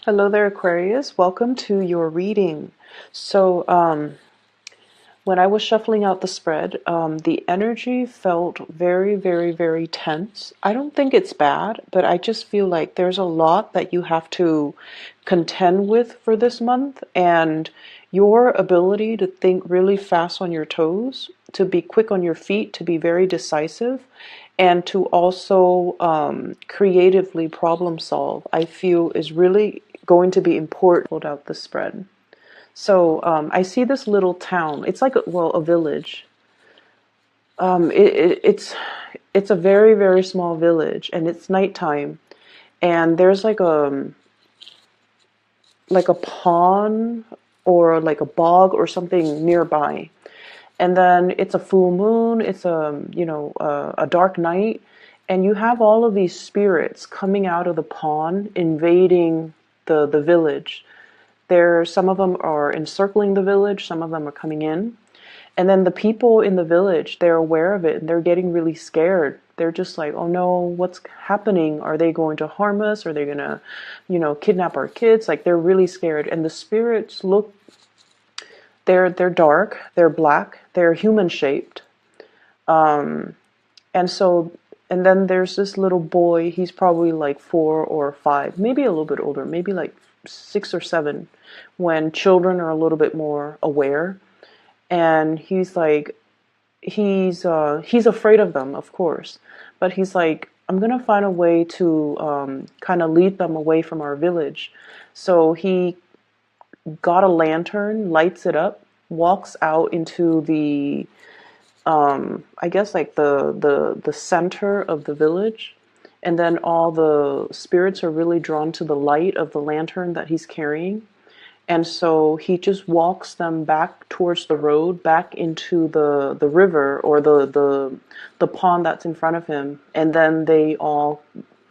Hello there, Aquarius. Welcome to your reading. So, when I was shuffling out the spread, the energy felt very, very, very tense. I don't think it's bad, but I just feel like there's a lot that you have to contend with for this month, and your ability to think really fast on your toes, to be quick on your feet, to be very decisive, and to also creatively problem solve, I feel is really going to be important. Hold out the spread. So I see this little town. It's like a village. It's a very, very small village, and it's nighttime, and there's like a pond or like a bog or something nearby. And then it's a full moon. It's a dark night, and you have all of these spirits coming out of the pond, invading the village. Some of them are encircling the village, some of them are coming in. And then the people in the village, they're aware of it and they're getting really scared. They're just like, oh no, what's happening? Are they going to harm us? Are they going to, kidnap our kids? Like, they're really scared. And the spirits look, they're dark, they're black, they're human shaped. And so, and then there's this little boy, he's probably like 4 or 5, maybe a little bit older, maybe like 6 or 7, when children are a little bit more aware. And he's like, he's afraid of them, of course, but he's like, I'm gonna find a way to kind of lead them away from our village. So he got a lantern, lights it up, walks out into the I guess like the center of the village, and then all the spirits are really drawn to the light of the lantern that he's carrying. And so he just walks them back towards the road, back into the river or the pond that's in front of him. And then they all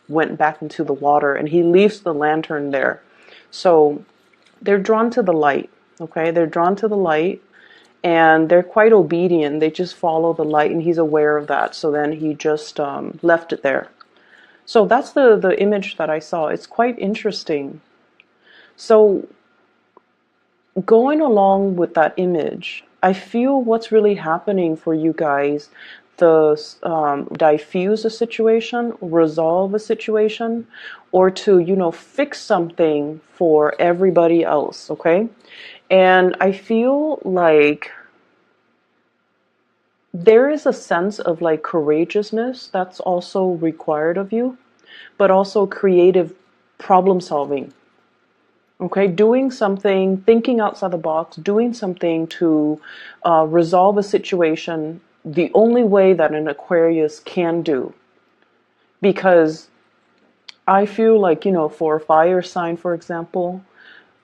went back into the water, and he leaves the lantern there. So they're drawn to the light, okay? They're drawn to the light, and they're quite obedient. They just follow the light, and he's aware of that. So then he just left it there. So that's the image that I saw. It's quite interesting. So going along with that image, I feel what's really happening for you guys, diffuse a situation, resolve a situation, or to, fix something for everybody else, okay? And I feel like there is a sense of like courageousness that's also required of you, but also creative problem solving. Okay, doing something, thinking outside the box, doing something to resolve a situation the only way that an Aquarius can do. Because I feel like, for a fire sign, for example,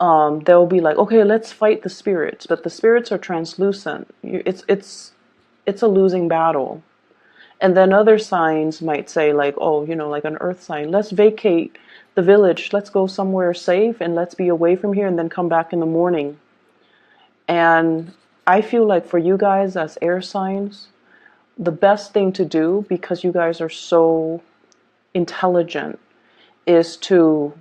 they'll be like, okay, let's fight the spirits, but the spirits are translucent. It's a losing battle. And then other signs might say like, oh, like an earth sign, let's vacate the village, let's go somewhere safe and let's be away from here and then come back in the morning. And I feel like for you guys as air signs, the best thing to do, because you guys are so intelligent, is to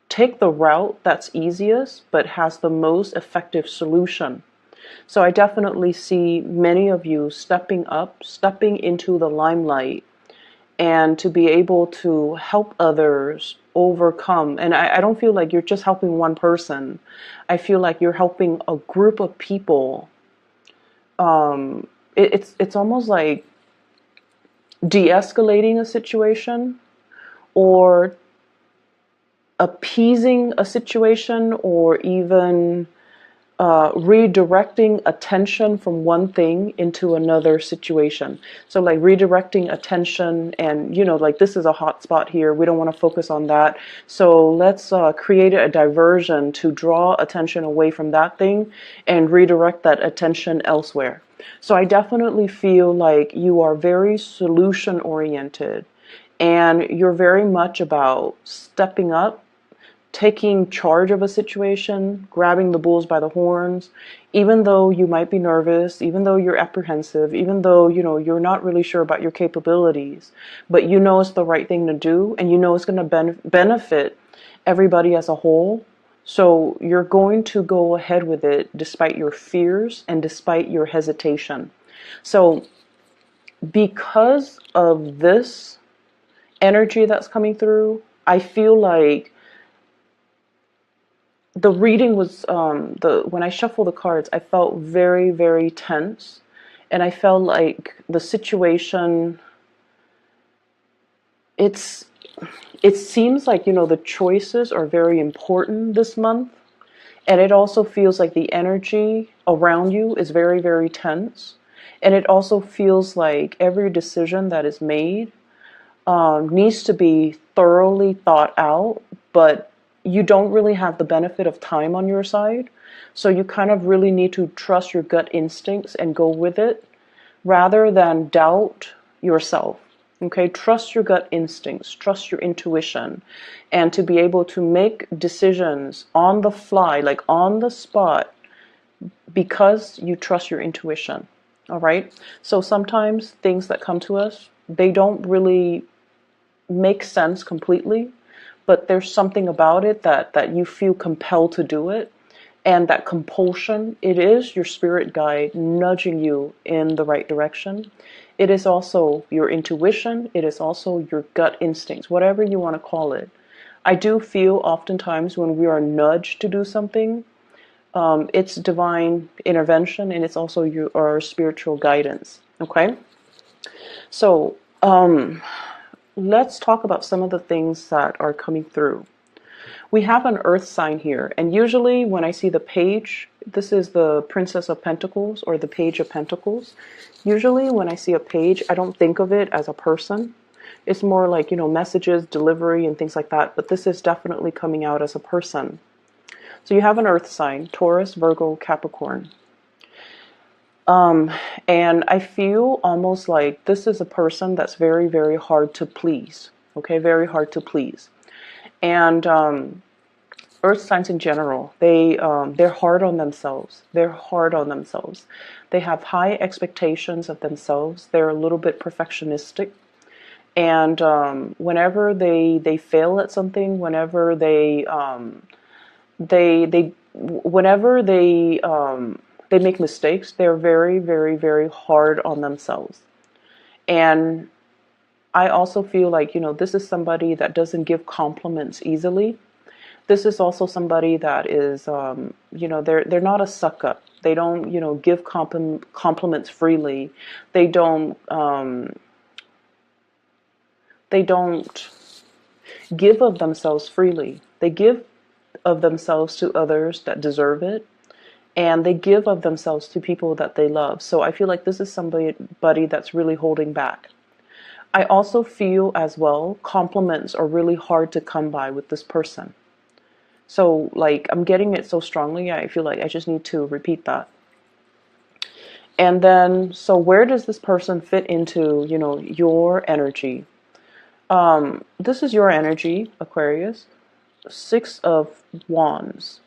take the route that's easiest but has the most effective solution. So I definitely see many of you stepping up, stepping into the limelight, and to be able to help others overcome. And I don't feel like you're just helping one person. I feel like you're helping a group of people. It's almost like de-escalating a situation, or appeasing a situation, or even redirecting attention from one thing into another situation. So like redirecting attention, and like, this is a hot spot here, we don't want to focus on that, so let's create a diversion to draw attention away from that thing and redirect that attention elsewhere. So I definitely feel like you are very solution oriented, and you're very much about stepping up, taking charge of a situation, grabbing the bulls by the horns, even though you might be nervous, even though you're apprehensive, even though, you're not really sure about your capabilities, but it's the right thing to do, and it's going to benefit everybody as a whole. So you're going to go ahead with it despite your fears and despite your hesitation. So because of this energy that's coming through, I feel like the reading was when I shuffle the cards, I felt very, very tense, and I felt like the situation. It seems like, the choices are very important this month, and it also feels like the energy around you is very, very tense, and it also feels like every decision that is made needs to be thoroughly thought out, but you don't really have the benefit of time on your side. So you kind of really need to trust your gut instincts and go with it rather than doubt yourself. Okay, trust your gut instincts, trust your intuition, and to be able to make decisions on the fly, like on the spot, because you trust your intuition. All right. So sometimes things that come to us, they don't really make sense completely, but there's something about it that you feel compelled to do it. And that compulsion, it is your spirit guide nudging you in the right direction. It is also your intuition. It is also your gut instincts, whatever you want to call it. I do feel oftentimes when we are nudged to do something, it's divine intervention, and it's also our spiritual guidance. Okay? So, let's talk about some of the things that are coming through. We have an earth sign here, and usually when I see the page, this is the Princess of Pentacles or the Page of Pentacles. Usually when I see a page, I don't think of it as a person. It's more like, messages, delivery, and things like that, but this is definitely coming out as a person. So you have an earth sign, Taurus, Virgo, Capricorn. And I feel almost like this is a person that's very, very hard to please. Okay, very hard to please. And earth signs in general, they're hard on themselves. They're hard on themselves. They have high expectations of themselves. They're a little bit perfectionistic. And whenever they fail at something, whenever they make mistakes, they're very, very, very hard on themselves. And I also feel like, this is somebody that doesn't give compliments easily. This is also somebody that is, they're not a suck up. They don't, give compliments freely. They don't give of themselves freely. They give of themselves to others that deserve it. And they give of themselves to people that they love. So I feel like this is somebody that's really holding back. I also feel as well, compliments are really hard to come by with this person. So like, I'm getting it so strongly, I feel like I just need to repeat that. And then, so where does this person fit into, your energy? This is your energy, Aquarius. 6 of Wands.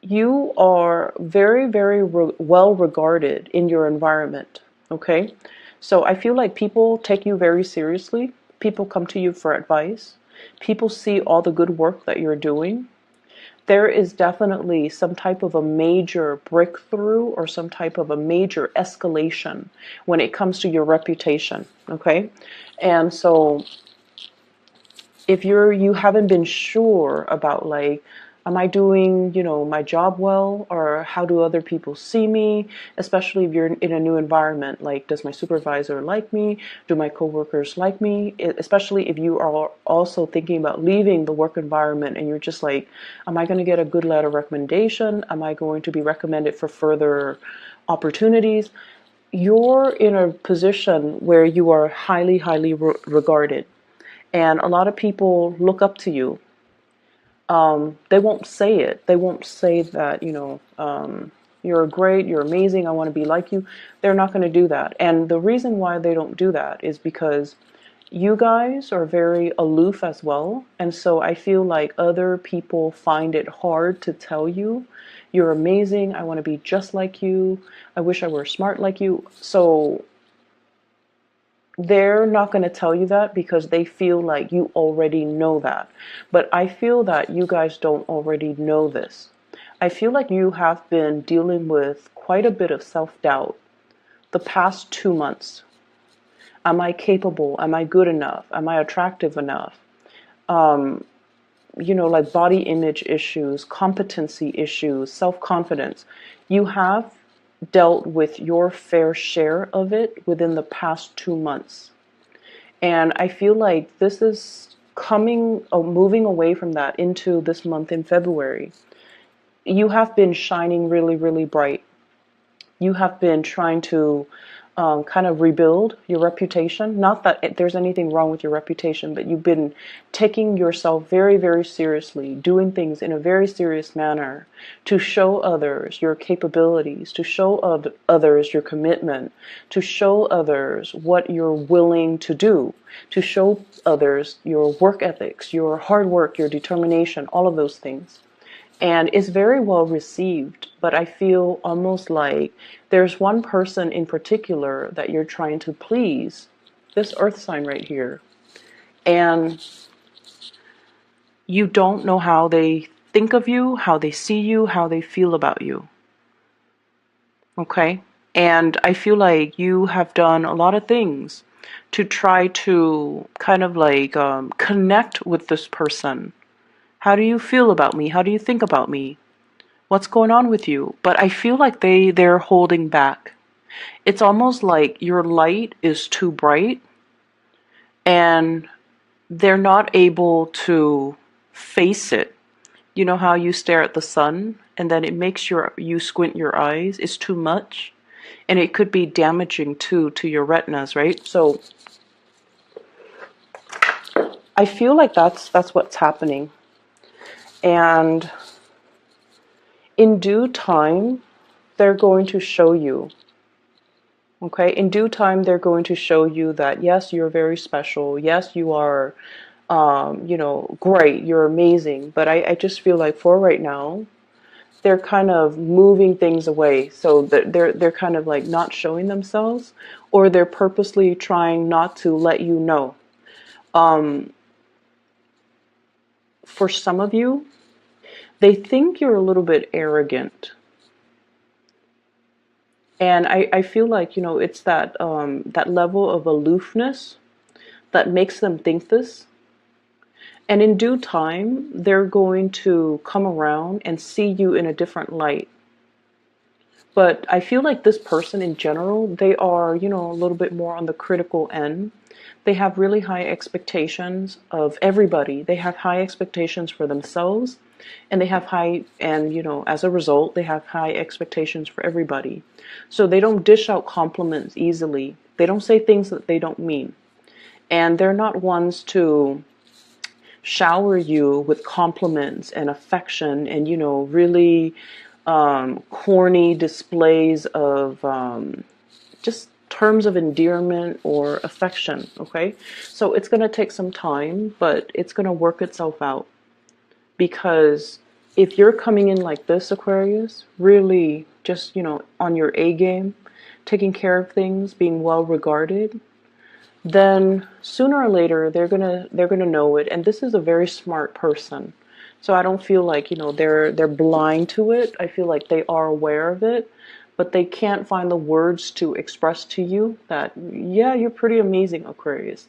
You are very, very well regarded in your environment, okay? So I feel like people take you very seriously. People come to you for advice. People see all the good work that you're doing. There is definitely some type of a major breakthrough or some type of a major escalation when it comes to your reputation, okay? And so if you haven't been sure about like, am I doing, my job well, or how do other people see me? Especially if you're in a new environment, like, does my supervisor like me? Do my coworkers like me? Especially if you are also thinking about leaving the work environment and you're just like, am I going to get a good letter of recommendation? Am I going to be recommended for further opportunities? You're in a position where you are highly, highly regarded. And a lot of people look up to you. They won't say it. They won't say that, you're great, you're amazing, I want to be like you. They're not going to do that. And the reason why they don't do that is because you guys are very aloof as well. And so I feel like other people find it hard to tell you, you're amazing, I want to be just like you, I wish I were smart like you. So they're not going to tell you that because they feel like you already know that. But I feel that you guys don't already know this. I feel like you have been dealing with quite a bit of self-doubt the past 2 months. Am I capable? Am I good enough? Am I attractive enough? Like body image issues, competency issues, self-confidence. You have dealt with your fair share of it within the past 2 months. And I feel like this is moving away from that into this month in February. You have been shining really, really bright. You have been trying to kind of rebuild your reputation. Not that there's anything wrong with your reputation, but you've been taking yourself very, very seriously, doing things in a very serious manner to show others your capabilities, to show others your commitment, to show others what you're willing to do, to show others your work ethics, your hard work, your determination, all of those things. And it's very well received, but I feel almost like there's one person in particular that you're trying to please, this earth sign right here, and you don't know how they think of you, how they see you, how they feel about you. Okay? And I feel like you have done a lot of things to try to kind of like connect with this person. How do you feel about me? How do you think about me? What's going on with you? But I feel like they're holding back. It's almost like your light is too bright and they're not able to face it. You know how you stare at the sun and then it makes you squint your eyes? It's too much. And it could be damaging too to your retinas, right? So I feel like that's what's happening. And in due time, they're going to show you. Okay, in due time, they're going to show you that, yes, you're very special. Yes, you are, great. You're amazing. But I just feel like for right now, they're kind of moving things away. So they're kind of like not showing themselves, or they're purposely trying not to let you know. For some of you, they think you're a little bit arrogant. And I feel like, it's that level of aloofness that makes them think this. And in due time, they're going to come around and see you in a different light. But I feel like this person in general, they are, a little bit more on the critical end. They have really high expectations of everybody. They have high expectations for themselves. And they have as a result, they have high expectations for everybody. So they don't dish out compliments easily. They don't say things that they don't mean. And they're not ones to shower you with compliments and affection and, really corny displays of just terms of endearment or affection, okay? So it's going to take some time, but it's going to work itself out. Because if you're coming in like this, Aquarius, really just, on your A game, taking care of things, being well regarded, then sooner or later they're gonna know it. And this is a very smart person. So I don't feel like, they're blind to it. I feel like they are aware of it, but they can't find the words to express to you that, yeah, you're pretty amazing, Aquarius.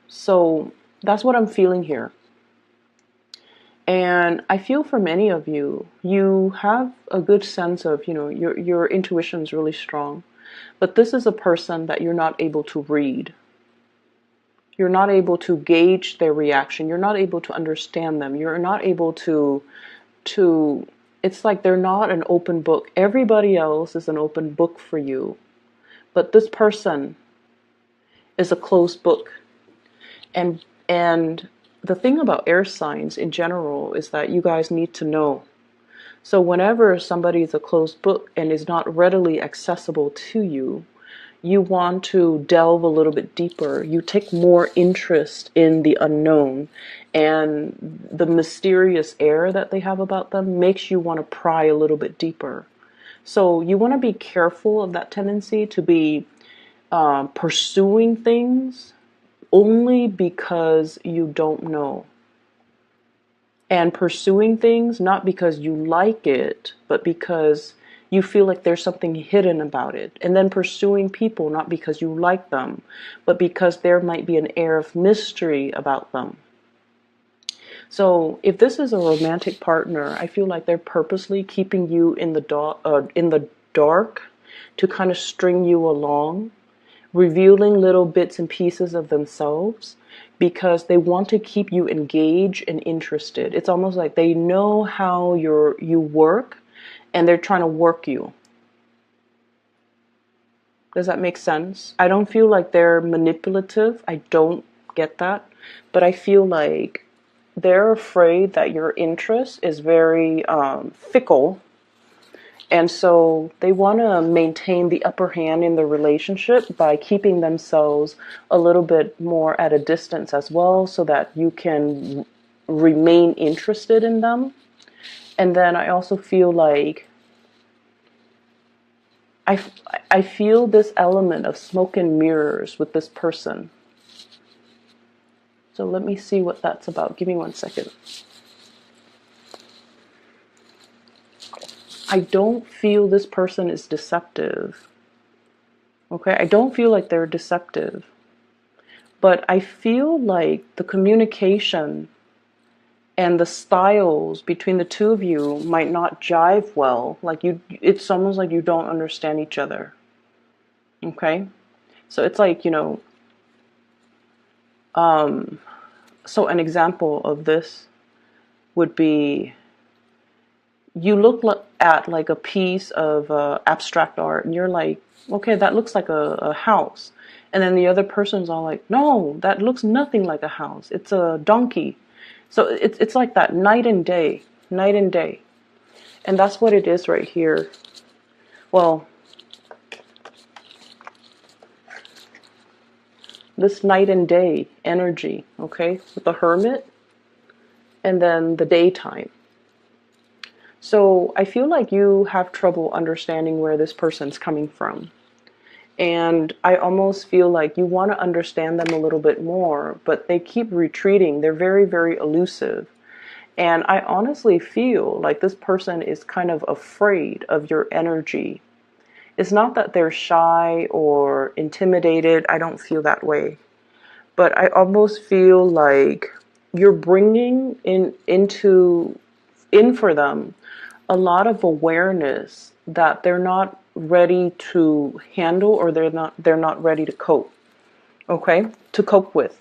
So that's what I'm feeling here. And I feel for many of you, you have a good sense of, your intuition is really strong. But this is a person that you're not able to read. You're not able to gauge their reaction. You're not able to understand them. You're not able to, it's like they're not an open book. Everybody else is an open book for you. But this person is a closed book. And the thing about air signs in general is that you guys need to know. So whenever somebody is a closed book and is not readily accessible to you, you want to delve a little bit deeper. You take more interest in the unknown, and the mysterious air that they have about them makes you want to pry a little bit deeper. So you want to be careful of that tendency to be pursuing things only because you don't know. And pursuing things not because you like it, but because you feel like there's something hidden about it. And then pursuing people not because you like them, but because there might be an air of mystery about them. So if this is a romantic partner, I feel like they're purposely keeping you in the dark to kind of string you along, revealing little bits and pieces of themselves because they want to keep you engaged and interested. It's almost like they know how you work and they're trying to work you. Does that make sense? I don't feel like they're manipulative. I don't get that. But I feel like they're afraid that your interest is very fickle. And so they want to maintain the upper hand in the relationship by keeping themselves a little bit more at a distance as well so that you can remain interested in them. And then I also feel like I feel this element of smoke and mirrors with this person. So let me see what that's about. Give me 1 second. I don't feel this person is deceptive. Okay, I don't feel like they're deceptive. But I feel like the communication and the styles between the two of you might not jive well. Like it's almost like you don't understand each other. Okay? So it's like, so an example of this would be you look at like a piece of abstract art and you're like, okay, that looks like a house. And then the other person's all like, no, that looks nothing like a house. It's a donkey. So it's like that night and day, night and day. And that's what it is right here. Well, this night and day energy, okay, with the hermit and then the daytime. So I feel like you have trouble understanding where this person's coming from. And I almost feel like you want to understand them a little bit more, but they keep retreating. They're very, very elusive. And I honestly feel like this person is kind of afraid of your energy. It's not that they're shy or intimidated. I don't feel that way. But I almost feel like you're bringing in for them a lot of awareness that they're not ready to handle or they're not ready to cope. Okay? To cope with.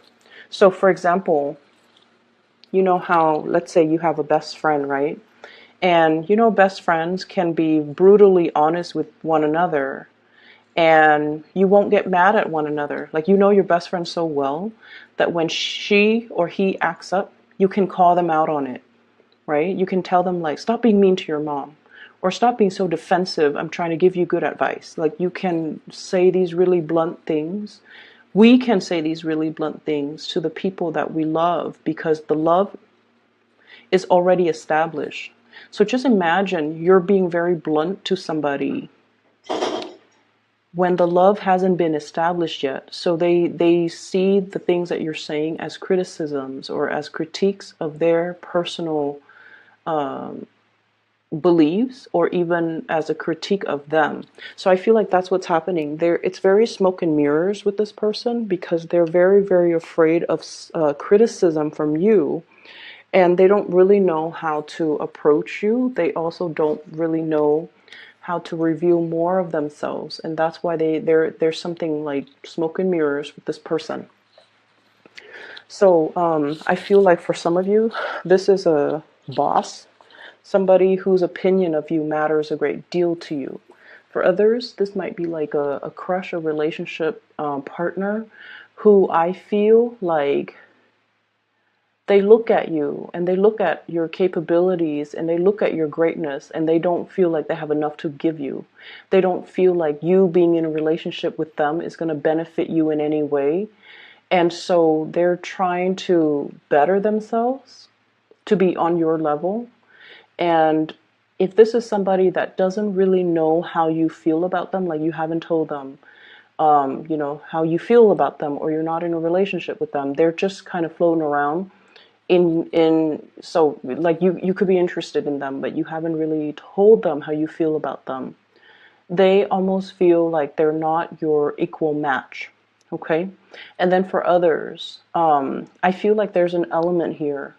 So for example, you know how, let's say you have a best friend, right? And best friends can be brutally honest with one another and you won't get mad at one another. Like your best friend so well that when she or he acts up, you can call them out on it, right? You can tell them like, stop being mean to your mom or stop being so defensive. I'm trying to give you good advice. Like you can say these really blunt things. We can say these really blunt things to the people that we love because the love is already established. So just imagine you're being very blunt to somebody when the love hasn't been established yet. So they see the things that you're saying as criticisms or as critiques of their personal beliefs or even as a critique of them. So I feel like that's what's happening there. It's very smoke and mirrors with this person because they're very, very afraid of criticism from you. And they don't really know how to approach you. They also don't really know how to reveal more of themselves. And that's why there's something like smoke and mirrors with this person. So I feel like for some of you, this is a boss, somebody whose opinion of you matters a great deal to you. For others, this might be like a crush, a relationship partner who I feel like they look at you and they look at your capabilities and they look at your greatness and they don't feel like they have enough to give you. They don't feel like you being in a relationship with them is going to benefit you in any way. And so they're trying to better themselves to be on your level. And if this is somebody that doesn't really know how you feel about them, like you haven't told them, you know, how you feel about them, or you're not in a relationship with them. They're just kind of floating around so like you could be interested in them, but you haven't really told them how you feel about them. They almost feel like they're not your equal match. Okay. And then for others, I feel like there's an element here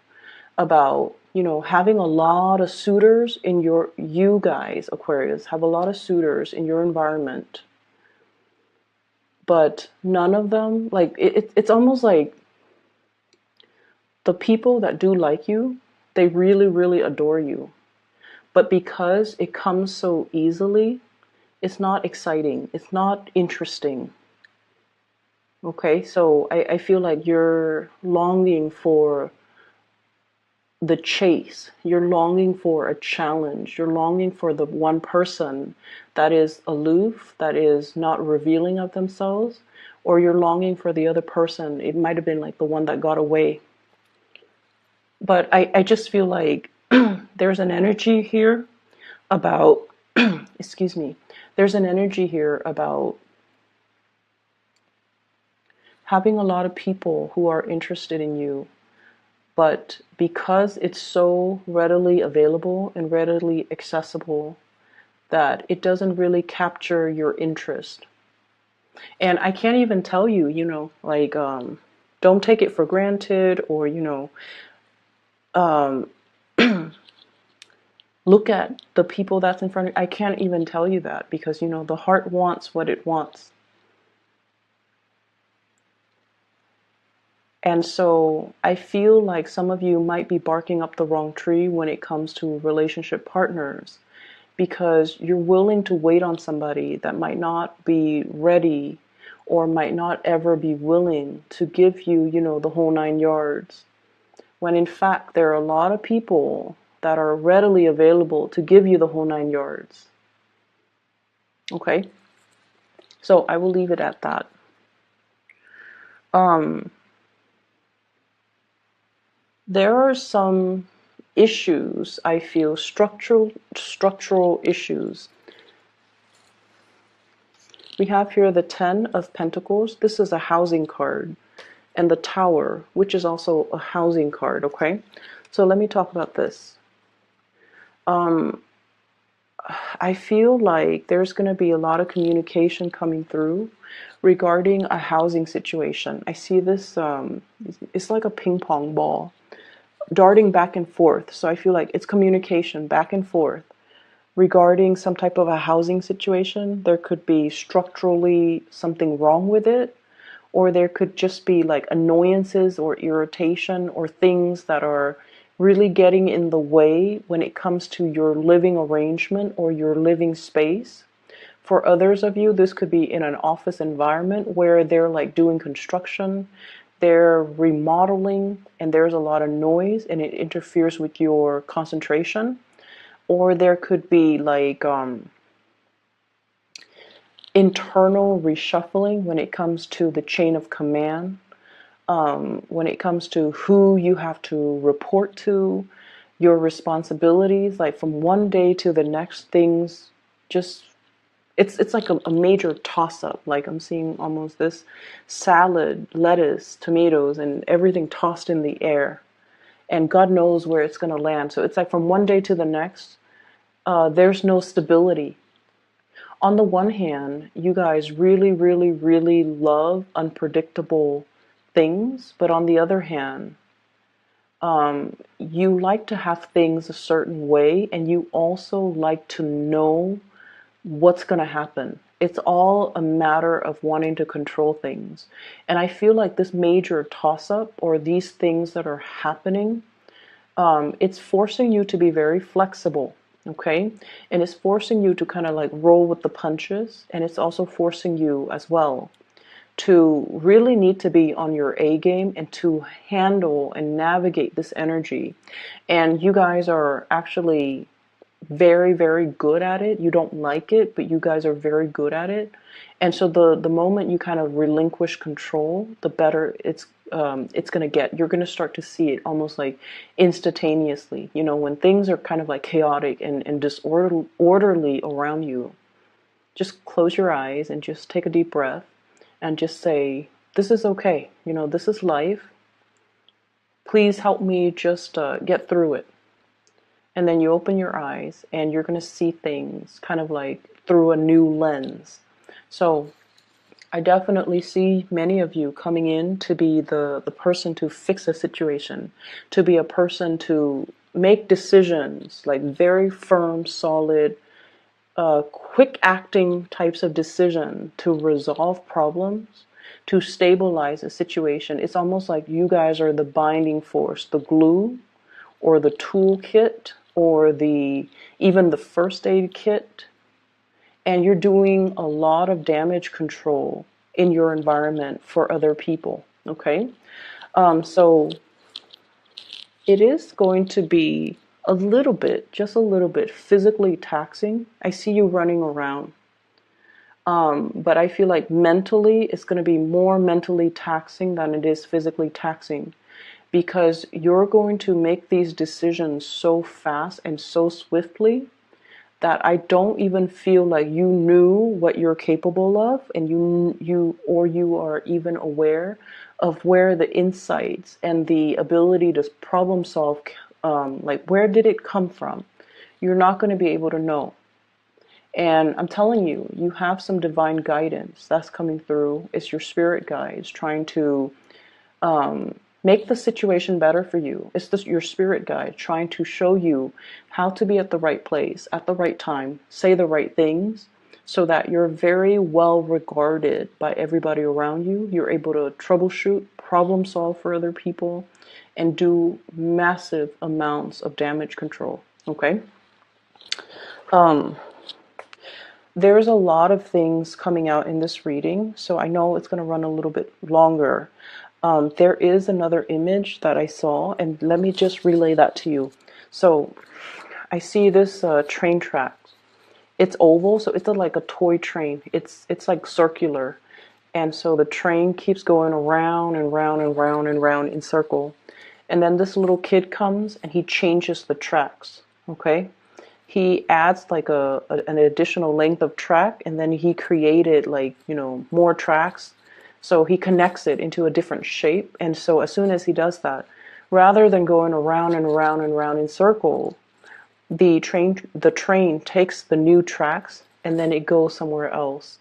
about, you know, having a lot of suitors in you guys, Aquarius, have a lot of suitors in your environment, but none of them, like, it's almost like the people that do like you, they really, really adore you. But because it comes so easily, it's not exciting. It's not interesting. Okay, so I feel like you're longing for the chase. You're longing for a challenge. You're longing for the one person that is aloof, that is not revealing of themselves, or you're longing for the other person. It might have been like the one that got away. But I just feel like there's an energy here about, excuse me, there's an energy here about having a lot of people who are interested in you, but because it's so readily available and readily accessible, that it doesn't really capture your interest. And I can't even tell you, you know, like, don't take it for granted, or, you know, um, look at the people that's in front of you. I can't even tell you that, because, you know, the heart wants what it wants. And so I feel like some of you might be barking up the wrong tree when it comes to relationship partners, because you're willing to wait on somebody that might not be ready, or might not ever be willing to give you, you know, the whole 9 yards. When in fact, there are a lot of people that are readily available to give you the whole 9 yards. Okay? So I will leave it at that. There are some issues, I feel, structural issues. We have here the 10 of Pentacles. This is a housing card. And the Tower, which is also a housing card, okay? So let me talk about this. I feel like there's going to be a lot of communication coming through regarding a housing situation. I see this, it's like a ping pong ball darting back and forth. So I feel like it's communication back and forth regarding some type of a housing situation. There could be structurally something wrong with it, or there could just be like annoyances or irritation or things that are really getting in the way when it comes to your living arrangement or your living space. For others of you, this could be in an office environment where they're like doing construction, they're remodeling, and there's a lot of noise and it interferes with your concentration. Or there could be like internal reshuffling when it comes to the chain of command, when it comes to who you have to report to, your responsibilities, like from one day to the next, things just, it's like a major toss-up. Like I'm seeing almost this salad, lettuce, tomatoes, and everything tossed in the air, and God knows where it's going to land. So it's like from one day to the next, there's no stability. On the one hand, you guys really, really, really love unpredictable things, but on the other hand, you like to have things a certain way, and you also like to know what's going to happen. It's all a matter of wanting to control things. And I feel like this major toss-up, or these things that are happening, it's forcing you to be very flexible. Okay, and it's forcing you to kind of like roll with the punches, and it's also forcing you as well to really need to be on your A game and to handle and navigate this energy. And you guys are actually very, very good at it. You don't like it, but you guys are very good at it. And so the moment you kind of relinquish control, the better it's going to get. You're going to start to see it almost like instantaneously. You know, when things are kind of like chaotic and disorderly around you, just close your eyes and just take a deep breath and just say, this is okay. You know, this is life. Please help me just get through it. And then you open your eyes and you're going to see things kind of like through a new lens. So I definitely see many of you coming in to be the person to fix a situation, to be a person to make decisions, like very firm, solid, quick acting types of decision to resolve problems, to stabilize a situation. It's almost like you guys are the binding force, the glue, or the toolkit, or even the first aid kit, and you're doing a lot of damage control in your environment for other people. Okay, so it is going to be a little bit, just a little bit, physically taxing. I see you running around. But I feel like mentally, it's going to be more mentally taxing than it is physically taxing, because you're going to make these decisions so fast and so swiftly that I don't even feel like you knew what you're capable of, and you are even aware of where the insights and the ability to problem solve, like where did it come from? You're not going to be able to know. And I'm telling you, you have some divine guidance that's coming through. It's your spirit guides trying to make the situation better for you. It's your spirit guide trying to show you how to be at the right place, at the right time, say the right things, so that you're very well regarded by everybody around you. You're able to troubleshoot, problem solve for other people, and do massive amounts of damage control. Okay? There's a lot of things coming out in this reading, so I know it's going to run a little bit longer. There is another image that I saw, and let me just relay that to you. So I see this train track. It's oval, so it's like a toy train. It's like circular, and so the train keeps going around and round and round and round in circle. And then this little kid comes and he changes the tracks. Okay, he adds like an additional length of track, and then he created like, you know, more tracks. So he connects it into a different shape. And so as soon as he does that, rather than going around and around and around in circle, the train takes the new tracks and then it goes somewhere else.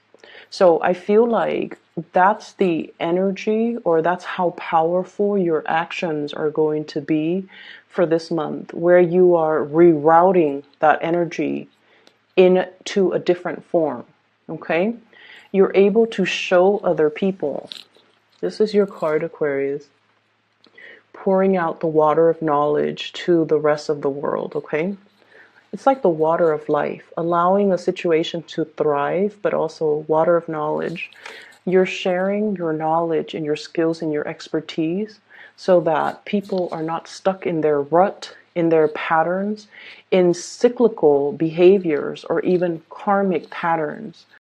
So I feel like that's the energy, or that's how powerful your actions are going to be for this month, where you are rerouting that energy into a different form. Okay? You're able to show other people. This is your card, Aquarius. Pouring out the water of knowledge to the rest of the world, okay? It's like the water of life, allowing a situation to thrive, but also water of knowledge. You're sharing your knowledge and your skills and your expertise so that people are not stuck in their rut, in their patterns, in cyclical behaviors, or even karmic patterns